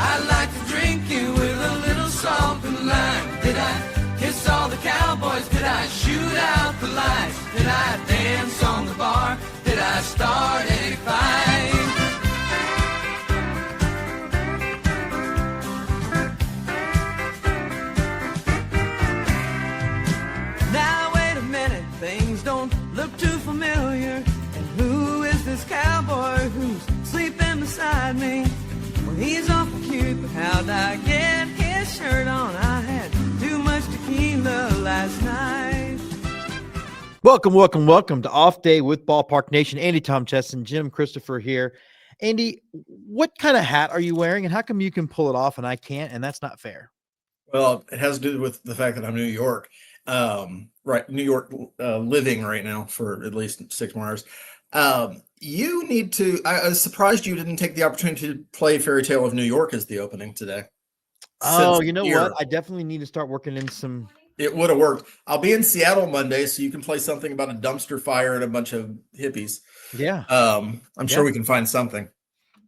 I'd like to drink you with a little salt and lime. Did I kiss all the cowboys? Did I shoot out the lights? Did I dance on the bar? Did I start a fight? Now wait a minute, things don't look too familiar. And who is this cowboy who's sleeping beside me? Well, he's awful cute, but how'd I get his shirt on? I had too much tequila last night. Welcome to Off Day with Ballpark Nation. Andy, Tom Chesson, Jim Christopher here. Andy, what kind of hat are you wearing, and how come you can pull it off and I can't? And that's not fair. Well, it has to do with the fact that I'm in New York, New York, living right now for at least 6 more hours. You need to. I was surprised you didn't take the opportunity to play Fairy Tale of New York as the opening today. Oh, you know what? I definitely need to start working in some. It would have worked. I'll be in Seattle Monday, so you can play something about a dumpster fire and a bunch of hippies. Yeah. I'm sure we can find something.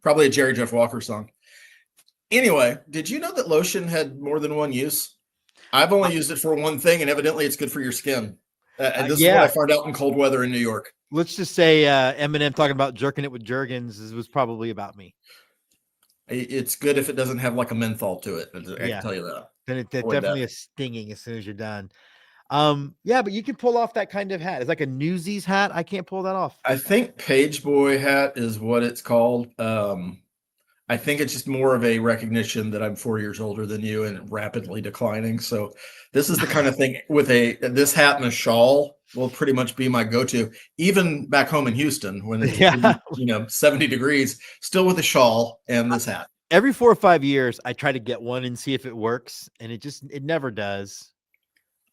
Probably a Jerry Jeff Walker song. Anyway, did you know that lotion had more than one use? I've only used it for one thing, and evidently it's good for your skin. And this is what I found out in cold weather in New York. Let's just say Eminem talking about jerking it with Jergens was probably about me. It's good if it doesn't have like a menthol to it. I can tell you that. Then it definitely is stinging as soon as you're done. Yeah, but you can pull off that kind of hat. It's like a Newsies hat. I can't pull that off. I think Page Boy hat is what it's called. I think it's just more of a recognition that I'm 4 years older than you and rapidly declining. So this is the kind of thing with this hat and a shawl will pretty much be my go-to, even back home in Houston when it's 70 degrees, still with a shawl and this hat. Every 4 or 5 years, I try to get one and see if it works, and it never does.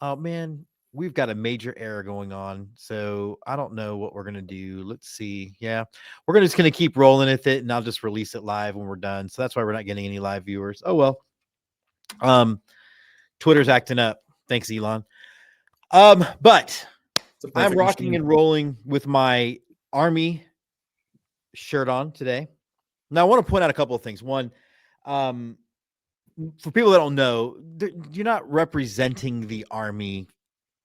Oh man, we've got a major error going on, so I don't know what we're gonna do. Let's see. Yeah, we're just gonna keep rolling with it, and I'll just release it live when we're done. So that's why we're not getting any live viewers. Oh well. Twitter's acting up. Thanks, Elon. But I'm rocking and rolling with my Army shirt on today. Now, I want to point out a couple of things. One, for people that don't know, you're not representing the Army.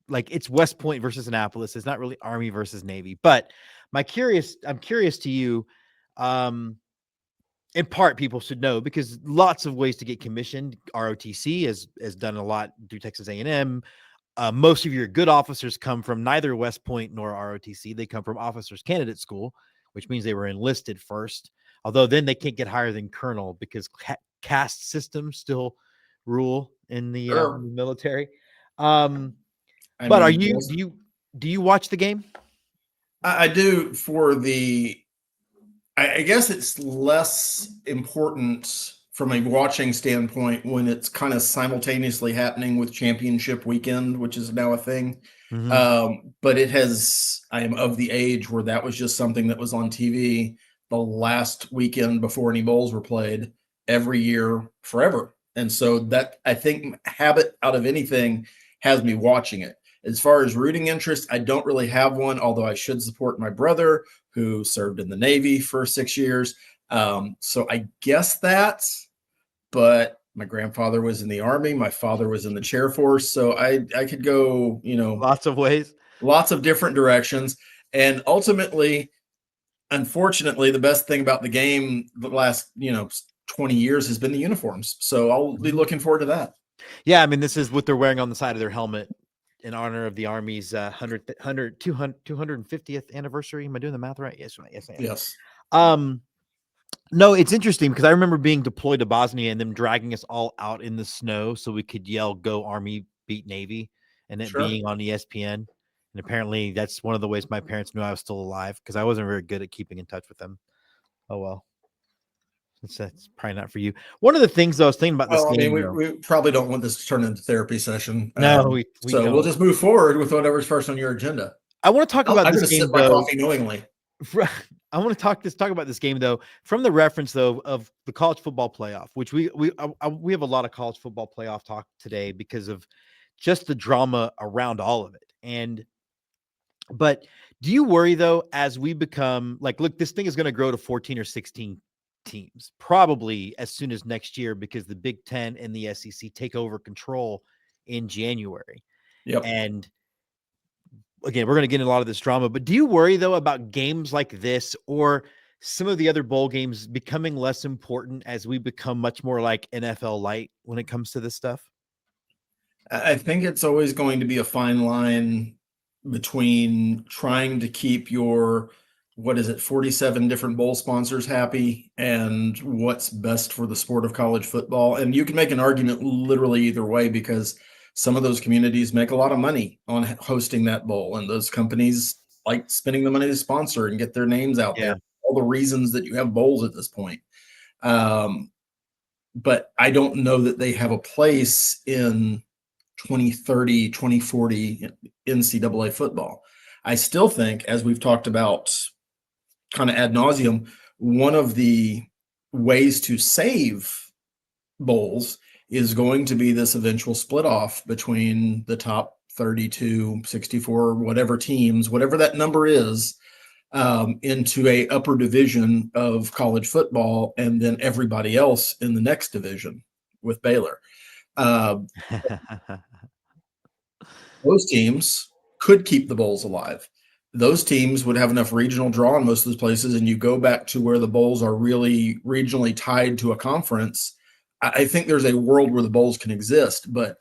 Like, it's West Point versus Annapolis. It's not really Army versus Navy. But I'm curious to you, in part, people should know, because lots of ways to get commissioned. ROTC has done a lot through Texas A&M. Most of your good officers come from neither West Point nor ROTC. They come from Officers Candidate School, which means they were enlisted first. Although then they can't get higher than colonel because caste systems still rule in the military. Do you watch the game? I do I guess it's less important from a watching standpoint when it's kind of simultaneously happening with championship weekend, which is now a thing. Mm-hmm. But I am of the age where that was just something that was on TV the last weekend before any bowls were played every year forever. And so that, I think, habit out of anything has me watching it. As far as rooting interest, I don't really have one, although I should support my brother who served in the Navy for 6 years. So I guess but my grandfather was in the Army. My father was in the Chair Force. So I could go, lots of ways, lots of different directions. And ultimately, unfortunately, the best thing about the game the last, 20 years has been the uniforms. So I'll be looking forward to that. Yeah. I mean, this is what they're wearing on the side of their helmet in honor of the Army's 250th anniversary. Am I doing the math right? Yes. Yes. Yes. No, it's interesting because I remember being deployed to Bosnia and them dragging us all out in the snow so we could yell, "Go Army, beat Navy," and it being on ESPN. And apparently that's one of the ways my parents knew I was still alive, because I wasn't very good at keeping in touch with them. Oh, well. That's probably not for you. One of the things I was thinking about this game, we probably don't want this to turn into a therapy session. No, we'll just move forward with whatever's first on your agenda. I want to talk about this game, though. Coffee knowingly. I want to talk about this game, though, from the reference, though, of the college football playoff, which we have a lot of college football playoff talk today because of just the drama around all of it. But do you worry, though, as we become look, this thing is going to grow to 14 or 16 teams, probably as soon as next year, because the Big Ten and the SEC take over control in January. Yep. And again, we're going to get into a lot of this drama, but do you worry though about games like this or some of the other bowl games becoming less important as we become much more like NFL light when it comes to this stuff? I think it's always going to be a fine line between trying to keep your, 47 different bowl sponsors happy and what's best for the sport of college football. And you can make an argument literally either way, because some of those communities make a lot of money on hosting that bowl, and those companies like spending the money to sponsor and get their names out there. All the reasons that you have bowls at this point. But I don't know that they have a place in 2030, 2040 NCAA football. I still think, as we've talked about kind of ad nauseum, one of the ways to save bowls is going to be this eventual split off between the top 32, 64, whatever teams, whatever that number is, into a upper division of college football, and then everybody else in the next division with Baylor. Those teams could keep the bowls alive. Those teams would have enough regional draw in most of those places, and you go back to where the bowls are really regionally tied to a conference. I think there's a world where the bowls can exist, but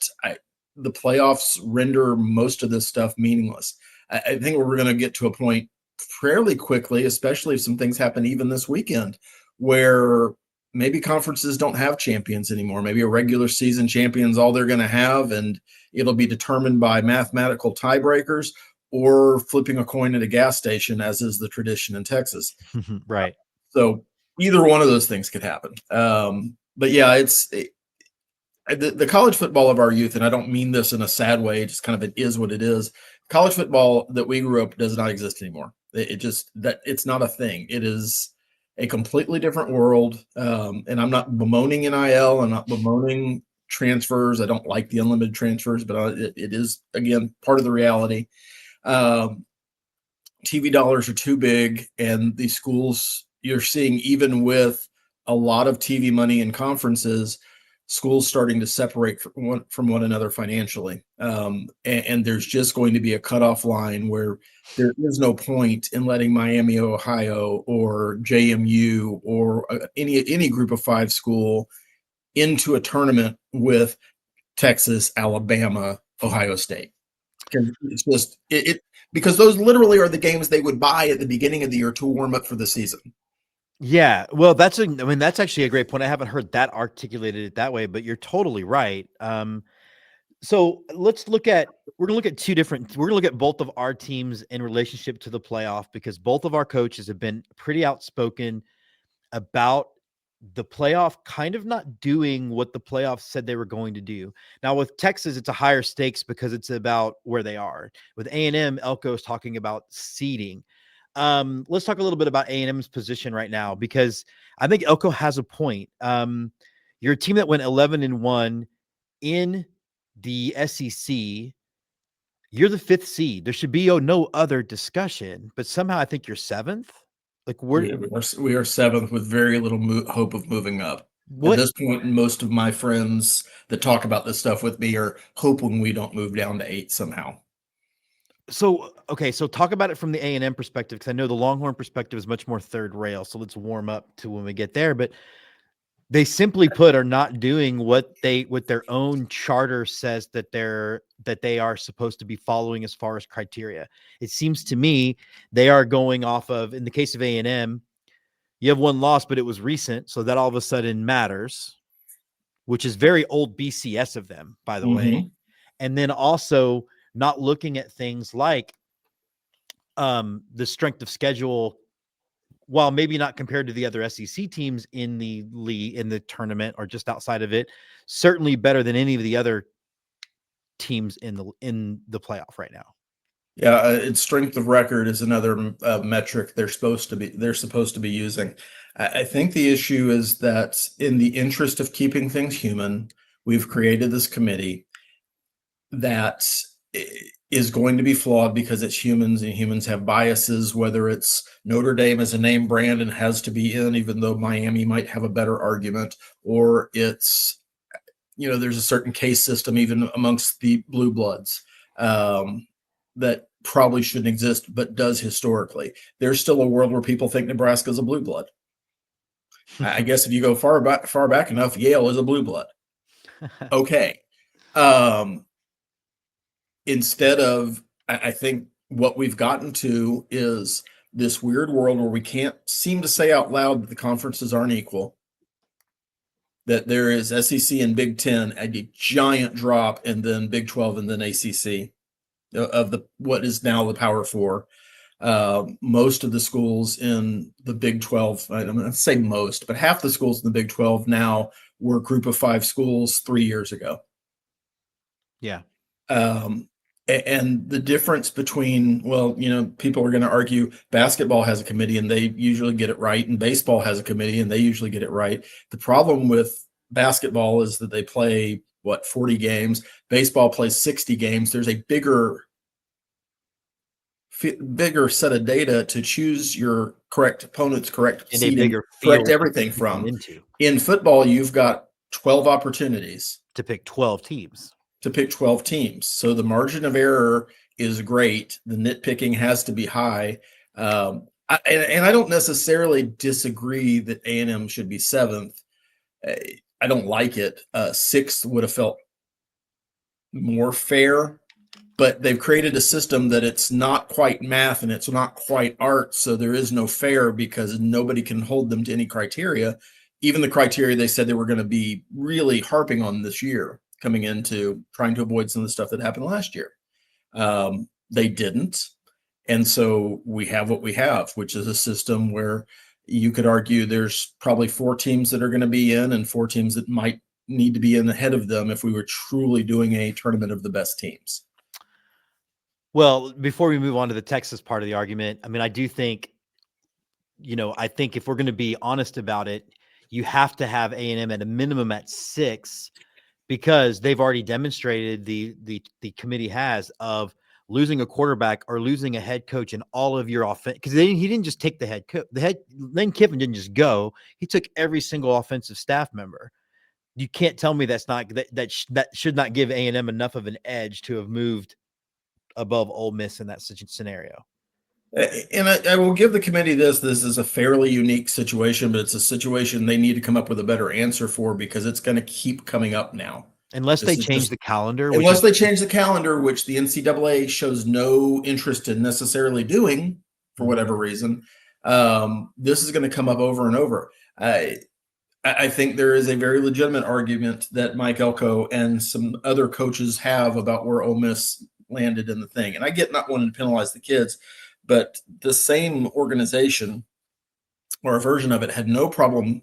the playoffs render most of this stuff meaningless. I think we're going to get to a point fairly quickly, especially if some things happen even this weekend, where maybe conferences don't have champions anymore. Maybe a regular season champion's all they're going to have, and it'll be determined by mathematical tiebreakers or flipping a coin at a gas station, as is the tradition in Texas. Right. So either one of those things could happen. But yeah, the college football of our youth, and I don't mean this in a sad way, just kind of it is what it is. College football that we grew up does not exist anymore. It's not a thing. It is a completely different world. And I'm not bemoaning NIL. I'm not bemoaning transfers. I don't like the unlimited transfers, but it is, again, part of the reality. TV dollars are too big, and the schools, you're seeing, even with a lot of TV money in conferences, schools starting to separate from one another financially. And there's just going to be a cutoff line where there is no point in letting Miami, Ohio, or JMU, or any group of five school into a tournament with Texas, Alabama, Ohio State. It's just because those literally are the games they would buy at the beginning of the year to warm up for the season. Yeah, well, that's actually a great point. I haven't heard that articulated that way, but you're totally right. So we're going to look at both of our teams in relationship to the playoff, because both of our coaches have been pretty outspoken about the playoff kind of not doing what the playoffs said they were going to do. Now with Texas, it's a higher stakes because it's about where they are. With A&M, Elko's talking about seeding. Let's talk a little bit about A&M's position right now, because I think Elko has a point. You're a team that went 11-1 in the SEC. You're the 5th seed. There should be no other discussion, but somehow I think you're 7th. Like we are 7th with very little hope of moving up. What? At this point, most of my friends that talk about this stuff with me are hoping we don't move down to 8 somehow. So, okay, so talk about it from the A&M perspective, because I know the Longhorn perspective is much more third rail. So let's warm up to when we get there. But they simply put are not doing what their own charter says that they are supposed to be following as far as criteria. It seems to me they are going off of, in the case of A&M, you have one loss, but it was recent, so that all of a sudden matters, which is very old BCS of them, by the way. And then also not looking at things like the strength of schedule, while maybe not compared to the other SEC teams in the league, in the tournament, or just outside of it, certainly better than any of the other teams in the playoff right now. Yeah, its strength of record is another metric they're supposed to be using. I think the issue is that, in the interest of keeping things human, we've created this committee that is going to be flawed because it's humans and humans have biases, whether it's Notre Dame as a name brand and has to be in, even though Miami might have a better argument, or it's, there's a certain case system even amongst the blue bloods that probably shouldn't exist, but does historically. There's still a world where people think Nebraska is a blue blood. I guess if you go far back enough, Yale is a blue blood. Okay. Instead of, I think what we've gotten to is this weird world where we can't seem to say out loud that the conferences aren't equal, that there is SEC and Big Ten, a giant drop, and then Big 12 and then ACC of what is now the Power Four. Most of the schools in the Big 12, I'm going to say most, but half the schools in the Big 12 now were a group of 5 schools 3 years ago. Yeah. And the difference between, people are going to argue basketball has a committee and they usually get it right, and baseball has a committee and they usually get it right. The problem with basketball is that they play 40 games. Baseball plays 60 games. There's a bigger set of data to choose your correct opponents, correct and seeding, correct everything from. In football, you've got 12 opportunities to pick 12 teams. So the margin of error is great. The nitpicking has to be high. And I don't necessarily disagree that A&M should be 7th. I don't like it. 6th would have felt more fair, but they've created a system that it's not quite math and it's not quite art. So there is no fair because nobody can hold them to any criteria, even the criteria they said they were going to be really harping on this year, coming into trying to avoid some of the stuff that happened last year. They didn't. And so we have what we have, which is a system where you could argue there's probably 4 teams that are going to be in and 4 teams that might need to be in ahead of them if we were truly doing a tournament of the best teams. Well, before we move on to the Texas part of the argument, I mean, I do think, I think if we're going to be honest about it, you have to have A&M at a minimum at 6, because they've already demonstrated the committee has of losing a quarterback or losing a head coach in all of your offense. Because he didn't just take the head coach. Lane Kiffin didn't just go. He took every single offensive staff member. You can't tell me that should not give A&M enough of an edge to have moved above Ole Miss in that scenario. And I will give the committee this is a fairly unique situation, but it's a situation they need to come up with a better answer for, because it's going to keep coming up now. Unless they change the calendar. Unless they change the calendar, which the NCAA shows no interest in necessarily doing for whatever reason. This is going to come up over and over. I think there is a very legitimate argument that Mike Elko and some other coaches have about where Ole Miss landed in the thing. And I get not wanting to penalize the kids, but the same organization or a version of it had no problem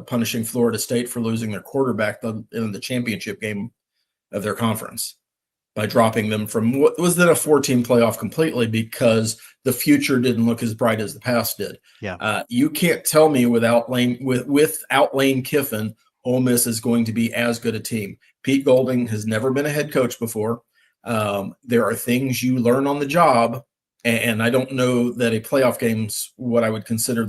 punishing Florida State for losing their quarterback in the championship game of their conference by dropping them from what was then a 4-team playoff completely, because the future didn't look as bright as the past did. Yeah. You can't tell me without Lane Kiffin, Ole Miss is going to be as good a team. Pete Golding has never been a head coach before. There are things you learn on the job. And I don't know that a playoff game's what I would consider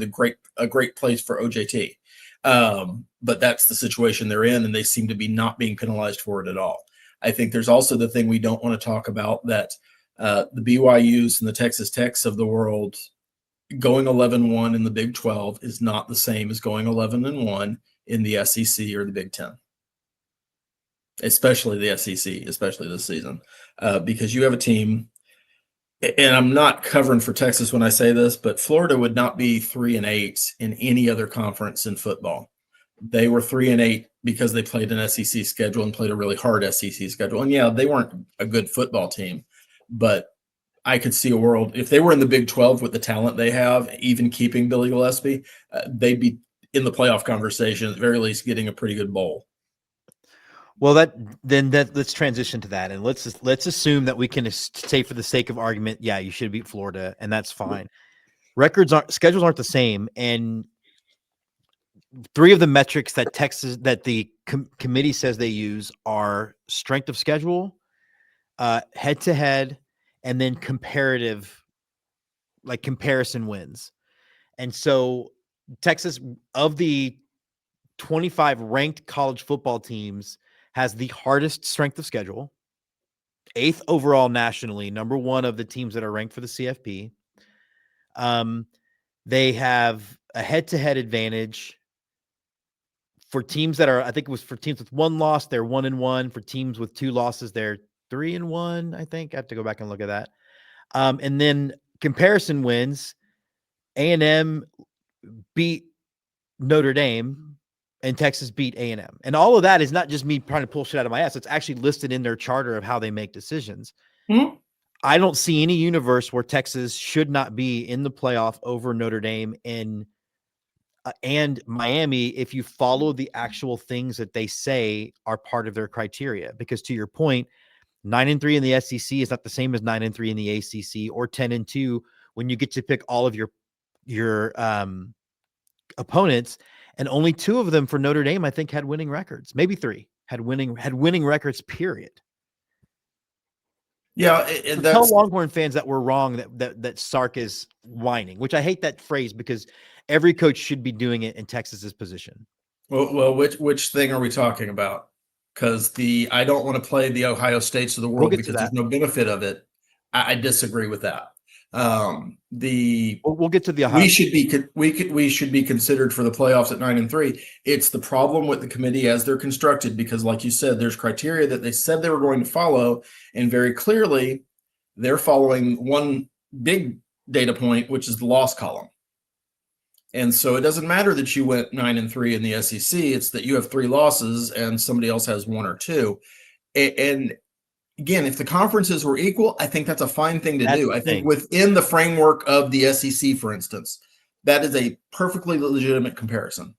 a great place for OJT. But that's the situation they're in, and they seem to be not being penalized for it at all. I think there's also the thing we don't want to talk about, that the BYUs and the Texas Techs of the world going 11-1 in the Big 12 is not the same as going 11-1 in the SEC or the Big 10. Especially the SEC, especially this season, because you have a team. And I'm not covering for Texas when I say this, but Florida would not be 3-8 in any other conference in football. They were 3-8 because they played an SEC schedule and played a really hard SEC schedule. And yeah, they weren't a good football team, but I could see a world if they were in the Big 12 with the talent they have, even keeping Billy Gillespie, they'd be in the playoff conversation, at the very least getting a pretty good bowl. Well, let's transition to that, and let's assume that we can say, for the sake of argument, yeah, you should beat Florida, and that's fine. Schedules aren't the same, and 3 of the metrics that the committee says they use are strength of schedule, head to head, and then comparison wins. And so Texas, of the 25 ranked college football teams, has the hardest strength of schedule, 8th overall nationally, number 1 of the teams that are ranked for the CFP. They have a head-to-head advantage for teams that are, I think it was for teams with 1 loss, they're 1-1. For teams with 2 losses, they're 3-1. I think I have to go back and look at that. And then comparison wins, A&M beat Notre Dame and Texas beat A&M. And all of that is not just me trying to pull shit out of my ass. It's actually listed in their charter of how they make decisions. Mm-hmm. I don't see any universe where Texas should not be in the playoff over Notre Dame and Miami if you follow the actual things that they say are part of their criteria. Because to your point, 9-3 in the SEC is not the same as 9-3 in the ACC or 10-2 when you get to pick all of your opponents. And only 2 of them for Notre Dame, I think, had winning records. Maybe 3 had winning records, period. Yeah, so tell Longhorn fans that we're wrong, that Sark is whining, which I hate that phrase because every coach should be doing it in Texas's position. Well, which thing are we talking about? Because I don't want to play the Ohio States of the world because there's no benefit of it. I disagree with that. We'll get to the Ohio we should be considered for the playoffs at 9-3. It's the problem with the committee as they're constructed because, like you said, there's criteria that they said they were going to follow, and very clearly they're following one big data point, which is the loss column. And so it doesn't matter that you went 9-3 in the SEC. It's that you have 3 losses and somebody else has 1 or 2. And again, if the conferences were equal, I think that's a fine thing to do. I think within the framework of the SEC, for instance, that is a perfectly legitimate comparison.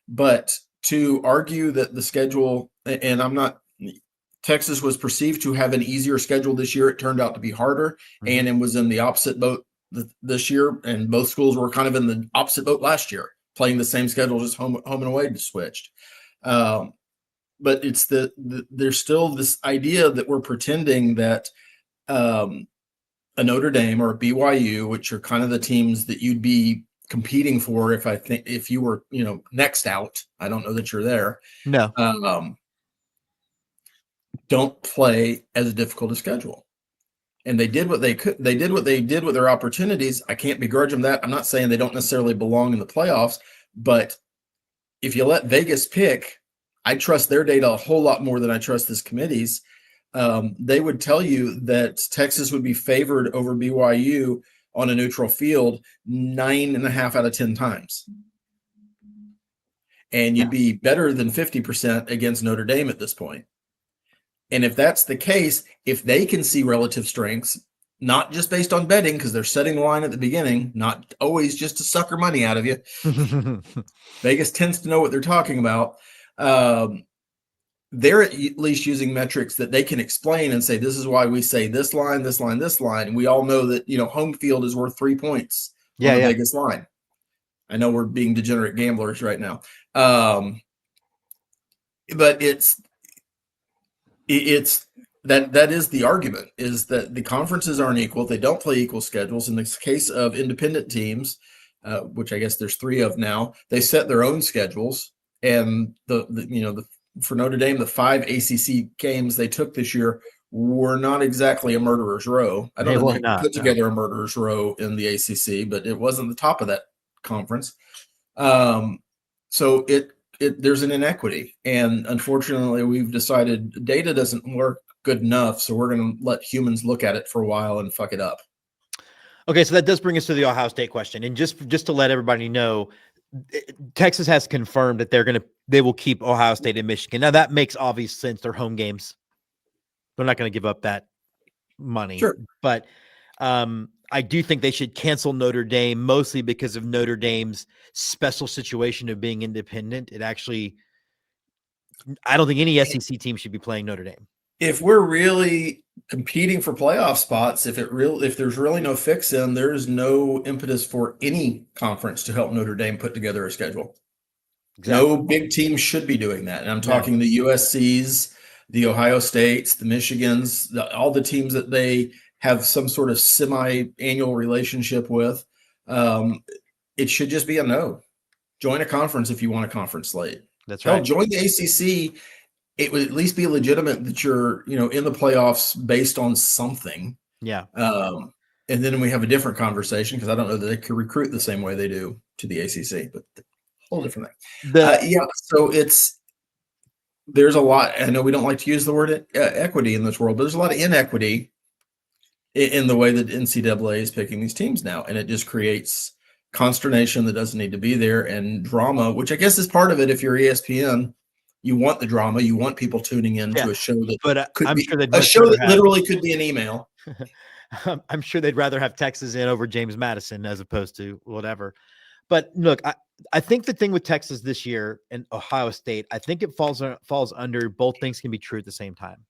But to argue that the schedule, and Texas was perceived to have an easier schedule this year. It turned out to be harder. Mm-hmm. A&M was in the opposite boat this year, and both schools were kind of in the opposite boat last year, playing the same schedule, just home and away switched. But it's there's still this idea that we're pretending that a Notre Dame or a BYU, which are kind of the teams that you'd be competing for if you were, next out. I don't know that you're there. No. Don't play as difficult a schedule. And they did what they could. They did what they did with their opportunities. I can't begrudge them that. I'm not saying they don't necessarily belong in the playoffs, but if you let Vegas pick, I trust their data a whole lot more than I trust this committee's. They would tell you that Texas would be favored over BYU on a neutral field 9.5 out of 10 times. And you'd be better than 50% against Notre Dame at this point. And if that's the case, if they can see relative strengths, not just based on betting, because they're setting the line at the beginning, not always just to sucker money out of you. Vegas tends to know what they're talking about. They're at least using metrics that they can explain and say, this is why we say this line, this line, this line. And we all know that, home field is worth 3 points on the Vegas line. I know we're being degenerate gamblers right now. But it's that is the argument, is that the conferences aren't equal. They don't play equal schedules. In the case of independent teams, which I guess there's 3 of now, they set their own schedules. And for Notre Dame, the 5 ACC games they took this year were not exactly a murderer's row. I don't know if they put together a murderer's row in the ACC, but it wasn't the top of that conference. So there's an inequity, and unfortunately we've decided data doesn't work good enough, so we're going to let humans look at it for a while and fuck it up. Okay, so that does bring us to the Ohio State question. And just to let everybody know, Texas has confirmed that they will keep Ohio State and Michigan. Now that makes obvious sense. They're home games. They're not going to give up that money. Sure. But I do think they should cancel Notre Dame, mostly because of Notre Dame's special situation of being independent. I don't think any SEC team should be playing Notre Dame. If we're really competing for playoff spots, if there's really no fix-in, there's no impetus for any conference to help Notre Dame put together a schedule. Exactly. No big team should be doing that. And I'm talking the USCs, the Ohio States, the Michigans, all the teams that they have some sort of semi-annual relationship with. It should just be a no. Join a conference if you want a conference slate. That's Hell, right. join the ACC. It would at least be legitimate that you're, in the playoffs based on something. Yeah. And then we have a different conversation because I don't know that they could recruit the same way they do to the ACC, but whole different thing. So there's a lot. I know we don't like to use the word equity in this world, but there's a lot of inequity in the way that NCAA is picking these teams now, and it just creates consternation that doesn't need to be there, and drama, which I guess is part of it. If you're ESPN, you want the drama, you want people tuning in to a show that could be a show that literally could be an email. I'm sure they'd rather have Texas in over James Madison as opposed to whatever. But look, I think the thing with Texas this year and Ohio State, I think it falls under both things can be true at the same time.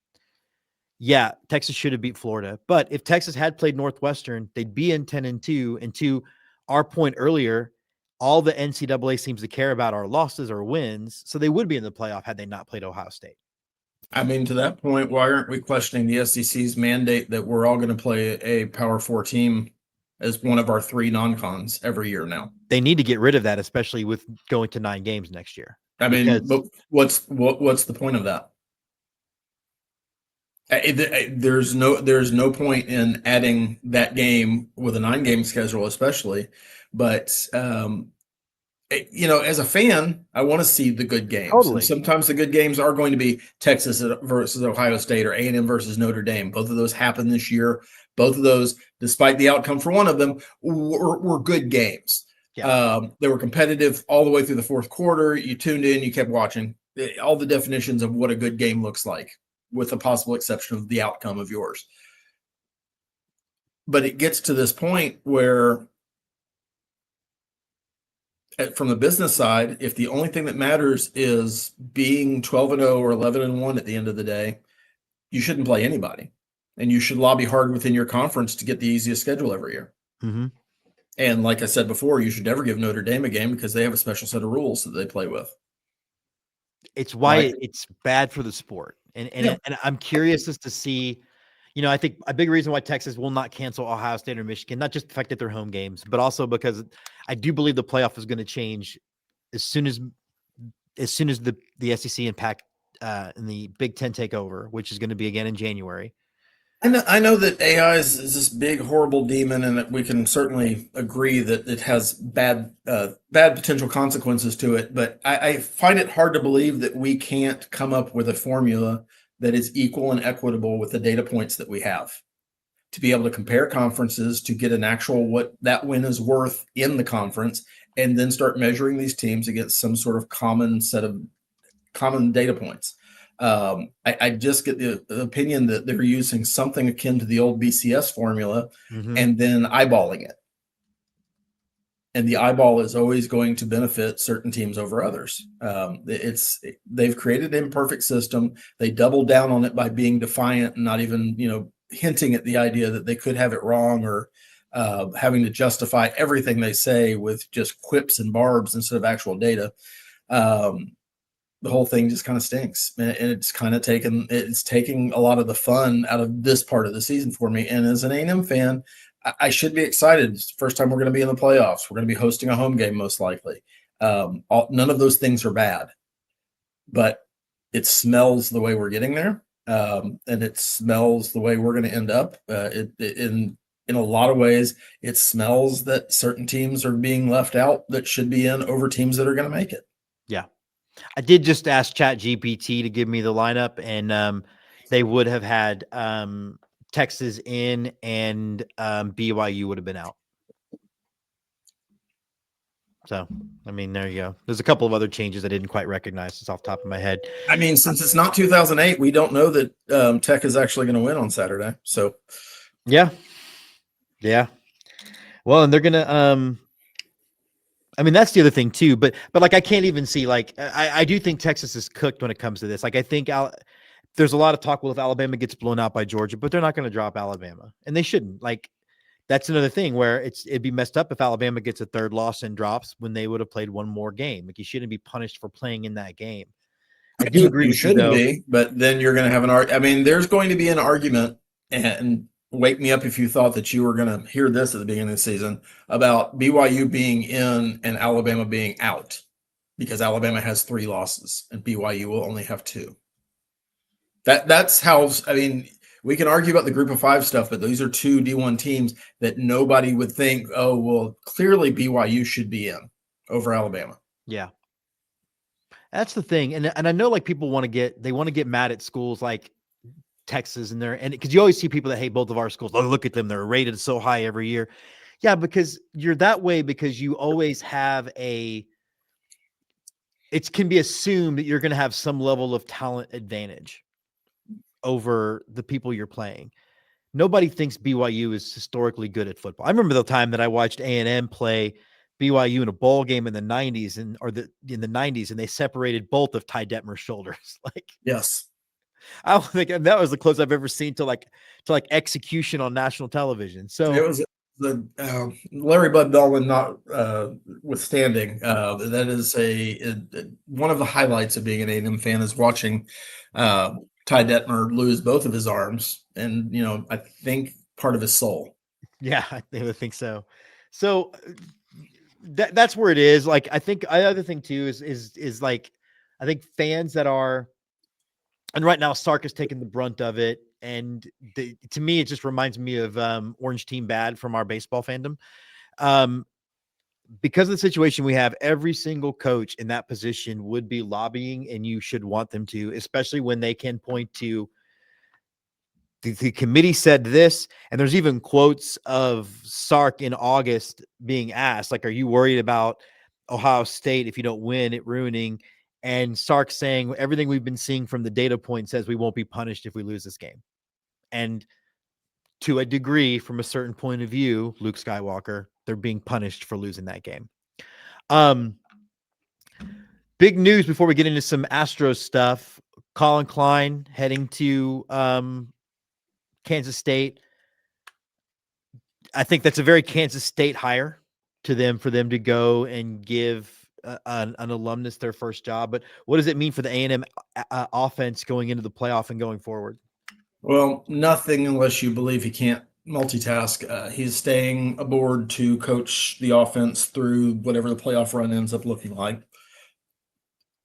Yeah, Texas should have beat Florida, but if Texas had played Northwestern, they'd be in 10-2. And to our point earlier, all the NCAA seems to care about are losses or wins, so they would be in the playoff had they not played Ohio State. I mean, to that point, why aren't we questioning the SEC's mandate that we're all going to play a Power 4 team as one of our 3 non-cons every year now? They need to get rid of that, especially with going to 9 games next year. I mean, but what's the point of that? There's no point in adding that game with a 9-game schedule, especially. But as a fan, I want to see the good games. Totally. And sometimes the good games are going to be Texas versus Ohio State or A&M versus Notre Dame. Both of those happened this year. Both of those, despite the outcome for one of them, were good games. Yeah. They were competitive all the way through the fourth quarter. You tuned in, you kept watching. All the definitions of what a good game looks like, with the possible exception of the outcome of yours. But it gets to this point where, from the business side, if the only thing that matters is being 12-0 or 11-1 at the end of the day, you shouldn't play anybody. And you should lobby hard within your conference to get the easiest schedule every year. Mm-hmm. And like I said before, you should never give Notre Dame a game because they have a special set of rules that they play with. It's why it's bad for the sport. And I'm curious as to see, I think a big reason why Texas will not cancel Ohio State or Michigan, not just the fact that they're home games, but also because I do believe the playoff is going to change as soon as the SEC and Pac and the Big Ten take over, which is going to be again in January. I know that AI is this big, horrible demon, and that we can certainly agree that it has bad potential consequences to it. But I find it hard to believe that we can't come up with a formula that is equal and equitable with the data points that we have to be able to compare conferences, to get an actual what that win is worth in the conference, and then start measuring these teams against some sort of common set of common data points. I just get the opinion that they're using something akin to the old BCS formula, and then eyeballing it. And the eyeball is always going to benefit certain teams over others. They've created an imperfect system. They doubled down on it by being defiant and not even, hinting at the idea that they could have it wrong, or having to justify everything they say with just quips and barbs instead of actual data. The whole thing just kind of stinks, and it's taking a lot of the fun out of this part of the season for me. And as an A&M fan, I should be excited. It's the first time we're going to be in the playoffs. We're going to be hosting a home game, most likely. None of those things are bad, but it smells the way we're getting there, and it smells the way we're going to end up. In a lot of ways, it smells that certain teams are being left out that should be in over teams that are going to make it. Yeah. I did just ask ChatGPT to give me the lineup, and they would have had Texas in, and BYU would have been out. So, I mean, there you go. There's a couple of other changes I didn't quite recognize just off the top of my head. I mean, since it's not 2008, we don't know that Tech is actually going to win on Saturday. So, yeah. Well, and they're going to I mean, that's the other thing too, but like, I can't even see, like, I do think Texas is cooked when it comes to this. Like, I think there's a lot of talk, well, if Alabama gets blown out by Georgia, but they're not going to drop Alabama, and they shouldn't. Like, that's another thing where it'd be messed up if Alabama gets a third loss and drops when they would have played one more game. Like, you shouldn't be punished for playing in that game. I do agree. You shouldn't be, but then you're going to have I mean, there's going to be an argument, and wake me up if you thought that you were going to hear this at the beginning of the season about BYU being in and Alabama being out, because Alabama has 3 losses and BYU will only have 2. That's how, I mean, we can argue about the group of 5 stuff, but these are 2 D1 teams that nobody would think, oh, well, clearly BYU should be in over Alabama. Yeah. That's the thing. And I know like people want to get mad at schools like Texas and because you always see people that hate both of our schools. Oh, look at them. They're rated so high every year. Yeah, because you're that way because you always have it can be assumed that you're going to have some level of talent advantage over the people you're playing. Nobody thinks BYU is historically good at football. I remember the time that I watched A&M play BYU in a bowl game in the 90s in the 90s, and they separated both of Ty Detmer's shoulders. Like, yes. I don't think that was the closest I've ever seen to execution on national television. So it was the Larry Bud Dolan not withstanding. That is one of the highlights of being an A&M fan is watching Ty Detmer lose both of his arms and I think part of his soul. Yeah, I think so. So that's where it is. Like, I think other thing too is like, I think fans that are. And right now, Sark is taking the brunt of it. And to me, it just reminds me of Orange Team Bad from our baseball fandom. Because of the situation we have, every single coach in that position would be lobbying, and you should want them to, especially when they can point to the committee said this. And there's even quotes of Sark in August being asked, like, are you worried about Ohio State if you don't win it ruining? And Sark saying everything we've been seeing from the data point says we won't be punished if we lose this game. And to a degree, from a certain point of view, Luke Skywalker, they're being punished for losing that game. Big news before we get into some Astros stuff. Colin Klein heading to Kansas State. I think that's a very Kansas State hire for them to go and give an alumnus their first job. But what does it mean for the A&M offense going into the playoff and going forward? Well, nothing unless you believe he can't multitask. He's staying aboard to coach the offense through whatever the playoff run ends up looking like.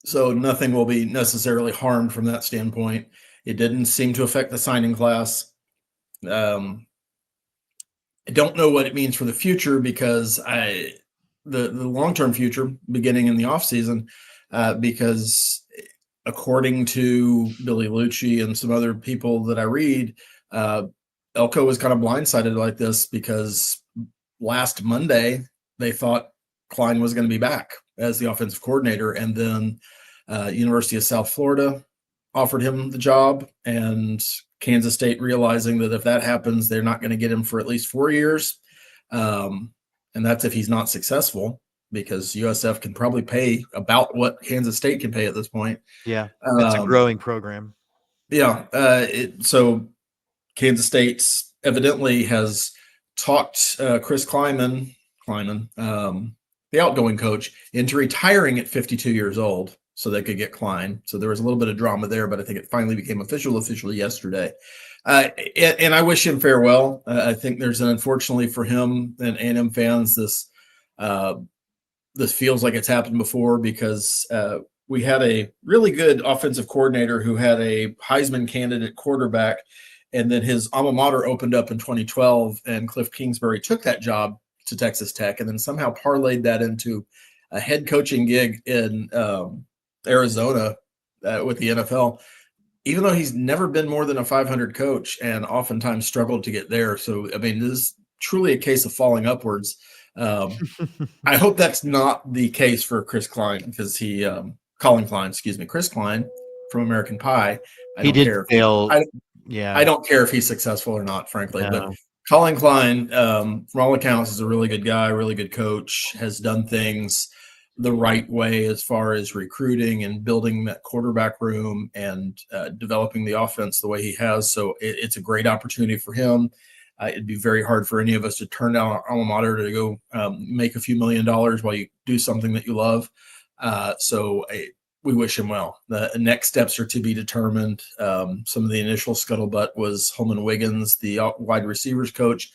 So nothing will be necessarily harmed from that standpoint. It didn't seem to affect the signing class. I don't know what it means for the future because the long-term future beginning in the offseason, because according to Billy Lucci and some other people that I read, Elko was kind of blindsided like this because last Monday they thought Klein was going to be back as the offensive coordinator, and then University of South Florida offered him the job, and Kansas State realizing that if that happens, they're not going to get him for at least 4 years. And that's if he's not successful, because USF can probably pay about what Kansas State can pay at this point. Yeah, it's a growing program. Yeah. So Kansas State evidently has talked Chris Kleiman, the outgoing coach, into retiring at 52 years old so they could get Klein. So there was a little bit of drama there, but I think it finally became officially yesterday. And I wish him farewell. I think there's unfortunately for him and A&M fans, this feels like it's happened before, because we had a really good offensive coordinator who had a Heisman candidate quarterback, and then his alma mater opened up in 2012, and Cliff Kingsbury took that job to Texas Tech and then somehow parlayed that into a head coaching gig in Arizona with the NFL, even though he's never been more than a 500 coach and oftentimes struggled to get there. So, I mean, this is truly a case of falling upwards. I hope that's not the case for Chris Klein, because Colin Klein, Chris Klein from American Pie. I don't care if he's successful or not, frankly. No. But Colin Klein, from all accounts, is a really good guy, really good coach, has done things the right way as far as recruiting and building that quarterback room and developing the offense the way he has. So it's a great opportunity for him. It'd be very hard for any of us to turn down our alma mater to go make a few $1 million while you do something that you love. So we wish him well. The next steps are to be determined. Some of the initial scuttlebutt was Holman Wiggins, the wide receivers coach,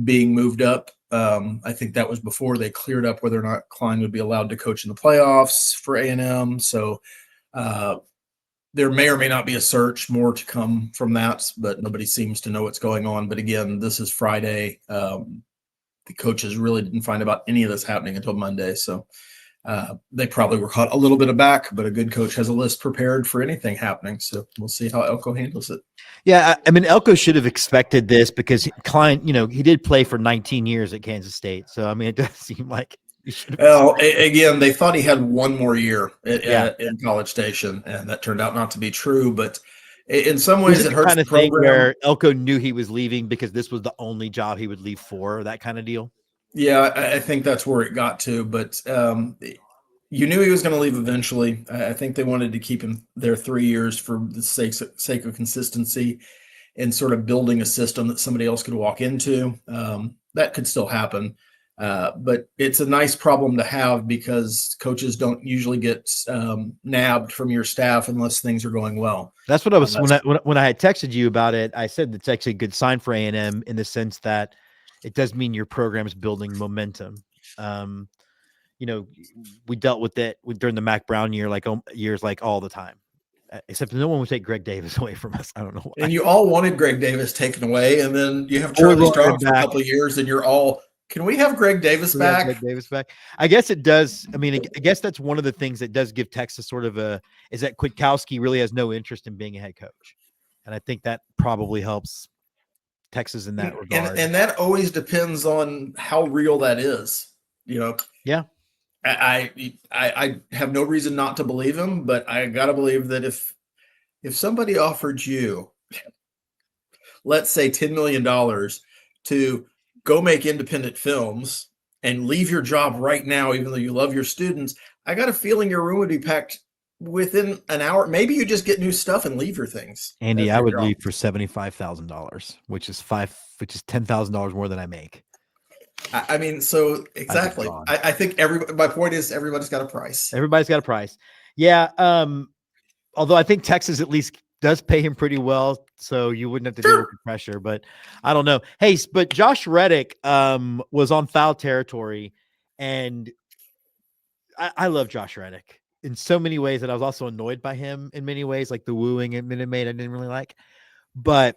being moved up. I think that was before they cleared up whether or not Klein would be allowed to coach in the playoffs for A&M. So there may or may not be a search, more to come from that, but nobody seems to know what's going on. But again, this is Friday. The coaches really didn't find about any of this happening until Monday. So they probably were caught a little bit aback, but a good coach has a list prepared for anything happening. So we'll see how Elko handles it. Yeah, I mean, Elko should have expected this because Klein, he did play for 19 years at Kansas State. So, I mean, it does seem like he should have. Well, again, they thought he had one more year in College Station, and that turned out not to be true. But in some ways, it hurts kind the of thing program. where Elko knew he was leaving because this was the only job he would leave for, that kind of deal. Yeah, I think that's where it got to. But you knew he was going to leave eventually. I think they wanted to keep him there 3 years for the sake of consistency and sort of building a system that somebody else could walk into. That could still happen. But it's a nice problem to have because coaches don't usually get nabbed from your staff unless things are going well. That's what I was when I had texted you about it. I said that's actually a good sign for A&M in the sense that it does mean your program is building momentum. We dealt with it during the Mac Brown years like all the time, except no one would take Greg Davis away from us. I don't know why. And you all wanted Greg Davis taken away, and then you have Charlie Strong for a couple of years, and you're all, can we have Greg Davis back? Greg Davis back. I guess it does. I mean, I guess that's one of the things that does give Texas sort of is that Kwiatkowski really has no interest in being a head coach. And I think that probably helps Texas in that regard. And that always depends on how real that is, Yeah. I have no reason not to believe him, but I got to believe that if somebody offered you, let's say $10 million to go make independent films and leave your job right now, even though you love your students, I got a feeling your room would be packed within an hour. Maybe you just get new stuff and leave your things. Andy, I would leave for $75,000, which is $10,000 more than I make. I mean, so exactly. I think my point is everybody's got a price. Everybody's got a price. Yeah. Although I think Texas at least does pay him pretty well, so you wouldn't have to deal with the pressure, but I don't know. Hey, but Josh Reddick was on foul territory, and I love Josh Reddick in so many ways that I was also annoyed by him in many ways, like the wooing and Minute Maid I didn't really like, but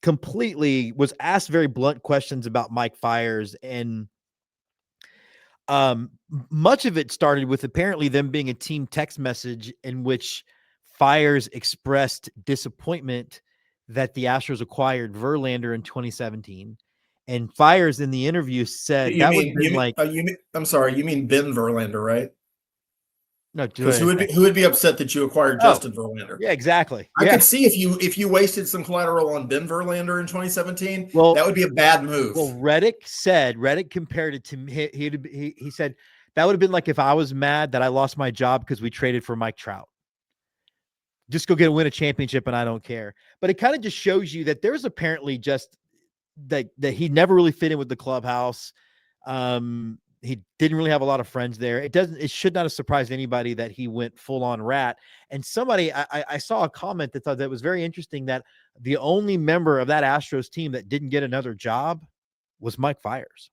completely was asked very blunt questions about Mike Fiers, and much of it started with apparently them being a team text message in which Fiers expressed disappointment that the Astros acquired Verlander in 2017, and Fiers in the interview said I'm sorry, you mean Ben Verlander, right? No, because who would be upset that you acquired Justin Verlander? Yeah, exactly. I could see if you wasted some collateral on Ben Verlander in 2017, that would be a bad move. Well, Reddick compared it to he said that would have been like if I was mad that I lost my job because we traded for Mike Trout. Just go win a championship and I don't care. But it kind of just shows you that there's apparently just that he never really fit in with the clubhouse. He didn't really have a lot of friends there. It should not have surprised anybody that he went full on rat. And somebody, I saw a comment that thought that was very interesting, that the only member of that Astros team that didn't get another job was Mike Fiers.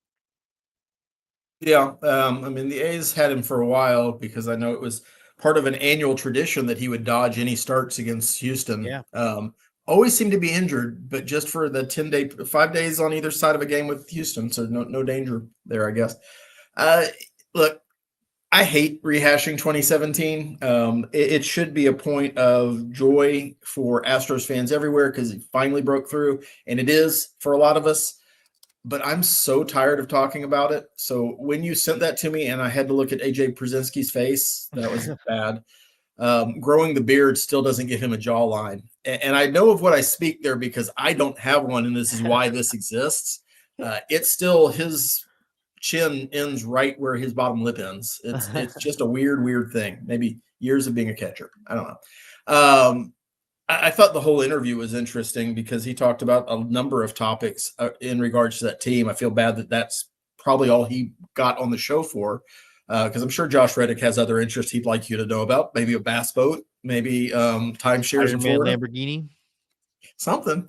Yeah. I mean, the A's had him for a while because I know it was part of an annual tradition that he would dodge any starts against Houston. Yeah. Always seemed to be injured, but just for the 5 days on either side of a game with Houston. So no danger there, I guess. Look, I hate rehashing 2017. It should be a point of joy for Astros fans everywhere because it finally broke through, and it is for a lot of us. But I'm so tired of talking about it. So when you sent that to me and I had to look at AJ Przinsky's face, that was bad. Growing the beard still doesn't give him a jawline. And I know of what I speak there because I don't have one, and this is why this exists. It's still his chin ends right where his bottom lip ends. It's just a weird thing. Maybe years of being a catcher. I don't know. I thought the whole interview was interesting because he talked about a number of topics in regards to that team. I feel bad that that's probably all he got on the show for. Because I'm sure Josh Reddick has other interests he'd like you to know about. Maybe a bass boat, maybe timeshares in Spider-Man Florida, Lamborghini. something.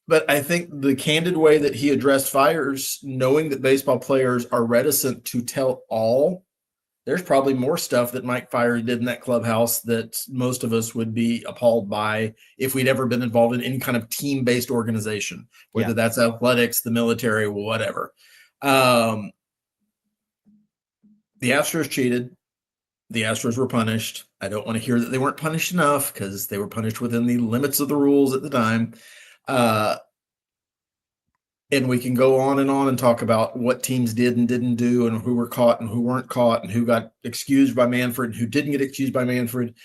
But I think the candid way that he addressed fires, knowing that baseball players are reticent to tell all, there's probably more stuff that Mike Fires did in that clubhouse that most of us would be appalled by if we'd ever been involved in any kind of team-based organization, whether that's athletics, the military, whatever. The Astros cheated. The Astros were punished. I don't want to hear that they weren't punished enough because they were punished within the limits of the rules at the time. And we can go on and talk about what teams did and didn't do and who were caught and who weren't caught and who got excused by Manfred and who didn't get excused by Manfred.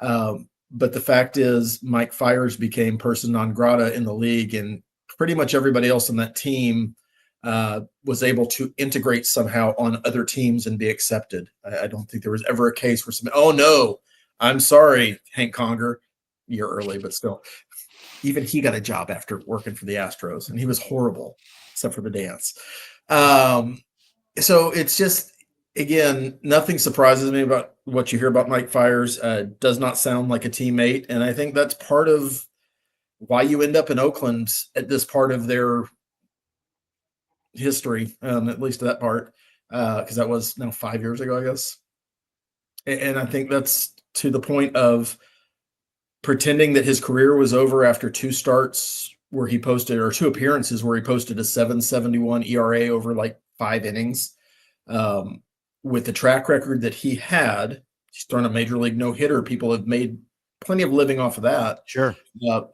But the fact is Mike Fires became person non grata in the league, and pretty much everybody else on that team was able to integrate somehow on other teams and be accepted. I don't think there was ever a case where somebody, oh no, I'm sorry, Hank Conger, you're early, but still. Even he got a job after working for the Astros, and he was horrible, except for the dance. So it's just, again, nothing surprises me about what you hear about Mike Fires. Does not sound like a teammate, and I think that's part of why you end up in Oakland at this part of their history, at least that part, because that was now 5 years ago, I guess. And I think that's to the point of pretending that his career was over after two starts where he posted, or two appearances where he posted a 7.71 ERA over like 5 innings. With the track record that he had, he's thrown a major league no-hitter. People have made plenty of living off of that. Sure.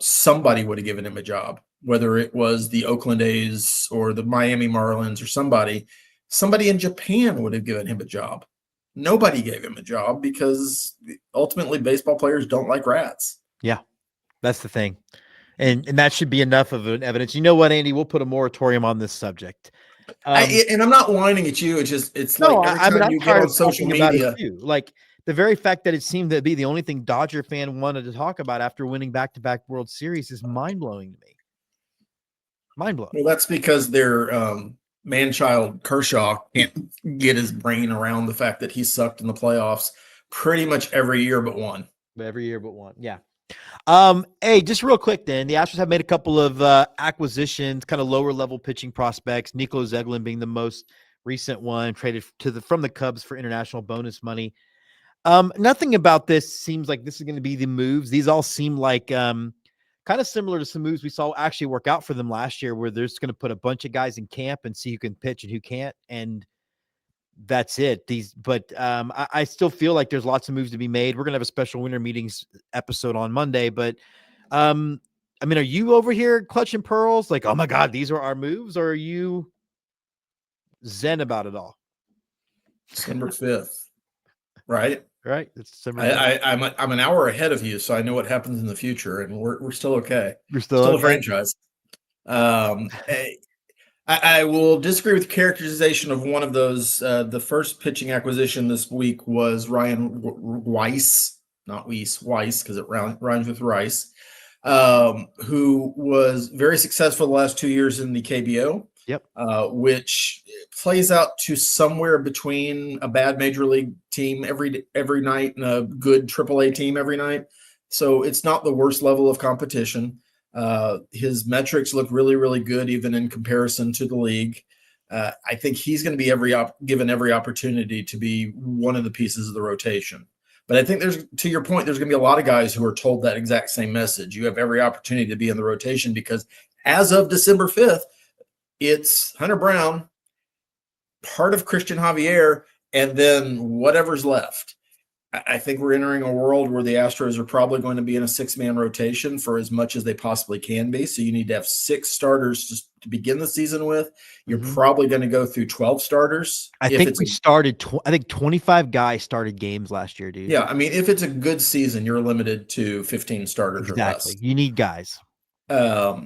Somebody would have given him a job, whether it was the Oakland A's or the Miami Marlins or somebody in Japan would have given him a job. Nobody gave him a job because ultimately baseball players don't like rats. Yeah, that's the thing. And that should be enough of an evidence. You know what, Andy? We'll put a moratorium on this subject. And I'm not whining at you. It's like every time you get on social media. Like the very fact that it seemed to be the only thing Dodger fan wanted to talk about after winning back-to-back World Series is mind-blowing to me. Mind-blowing. Well, that's because their man-child Kershaw can't get his brain around the fact that he sucked in the playoffs pretty much every year but one. Every year but one. Yeah. Hey, just real quick then, the Astros have made a couple of acquisitions, kind of lower level pitching prospects, Niclo Zeglin being the most recent one, traded from the Cubs for international bonus money. Nothing about this seems like this is going to be the moves. These all seem like kind of similar to some moves we saw actually work out for them last year, where they're just going to put a bunch of guys in camp and see who can pitch and who can't, and that's it. I still feel like there's lots of moves to be made. We're gonna have a special winter meetings episode on Monday, but I mean, are you over here clutching pearls like, oh my God, these are our moves, or are you zen about it all? December 5th, right? Right. It's December 5th. I'm an hour ahead of you, so I know what happens in the future, and we're still okay. You're still a franchise. I will disagree with the characterization of one of those. The first pitching acquisition this week was Ryan Weiss, not Weiss, because it rhymes with rice, who was very successful the last 2 years in the KBO. Yep. Which plays out to somewhere between a bad major league team every night and a good AAA team every night. So it's not the worst level of competition. His metrics look really, really good, even in comparison to the league. I think he's going to be given every opportunity to be one of the pieces of the rotation. But I think to your point, there's going to be a lot of guys who are told that exact same message. You have every opportunity to be in the rotation because as of December 5th, it's Hunter Brown, part of Christian Javier, and then whatever's left. I think we're entering a world where the Astros are probably going to be in a 6-man rotation for as much as they possibly can be. So you need to have 6 starters just to begin the season with. You're probably going to go through 12 starters. I think we started. I think 25 guys started games last year, dude. Yeah, I mean, if it's a good season, you're limited to 15 starters or less. You need guys. I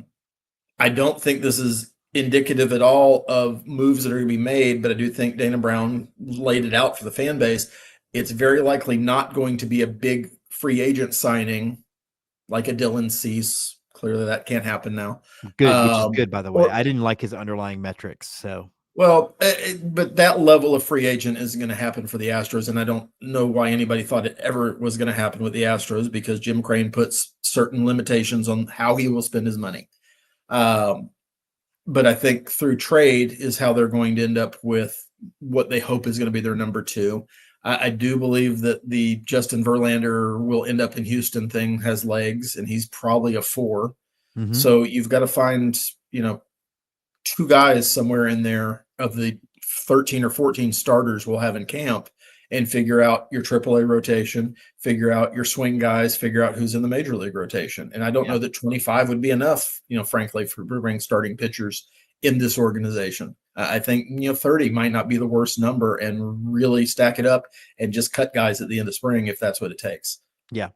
don't think this is indicative at all of moves that are going to be made, but I do think Dana Brown laid it out for the fan base. It's very likely not going to be a big free agent signing like a Dylan Cease. Clearly that can't happen now. Good, which is good, by the way. I didn't like his underlying metrics. So Well, but that level of free agent isn't going to happen for the Astros, and I don't know why anybody thought it ever was going to happen with the Astros because Jim Crane puts certain limitations on how he will spend his money. But I think through trade is how they're going to end up with what they hope is going to be their number two. I do believe that the Justin Verlander will end up in Houston thing has legs, and he's probably a 4. Mm-hmm. So you've got to find, 2 guys somewhere in there of the 13 or 14 starters we'll have in camp and figure out your AAA rotation, figure out your swing guys, figure out who's in the major league rotation. And I don't know that 25 would be enough, frankly, for bring starting pitchers in this organization. I think, 30 might not be the worst number and really stack it up and just cut guys at the end of spring if that's what it takes. Yeah.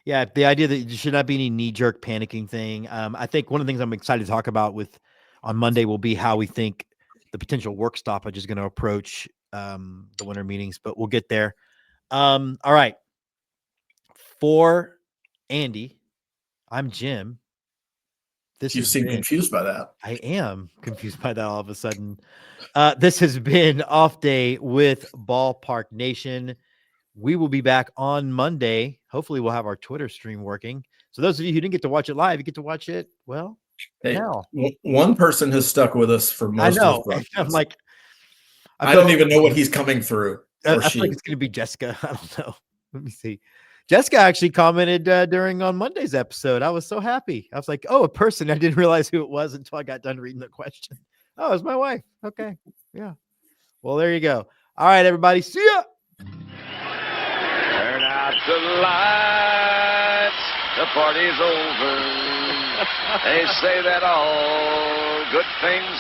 Yeah. The idea that there should not be any knee-jerk panicking thing. I think one of the things I'm excited to talk about on Monday will be how we think the potential work stoppage is going to approach the winter meetings, but we'll get there. All right. For Andy, I'm Jim. You seem confused by that. I am confused by that all of a sudden. This has been Off Day with Ballpark Nation. We will be back on Monday. Hopefully we'll have our Twitter stream working. So those of you who didn't get to watch it live, you get to watch it. Well, now. One person has stuck with us for most of the I'm like, I don't even know what he's coming through. I feel like it's going to be Jessica. I don't know. Let me see. Jessica actually commented on Monday's episode. I was so happy. I was like, oh, a person. I didn't realize who it was until I got done reading the question. Oh, it's my wife. Okay. Yeah. Well, there you go. All right, everybody. See ya. Turn out the lights. The party's over. They say that all good things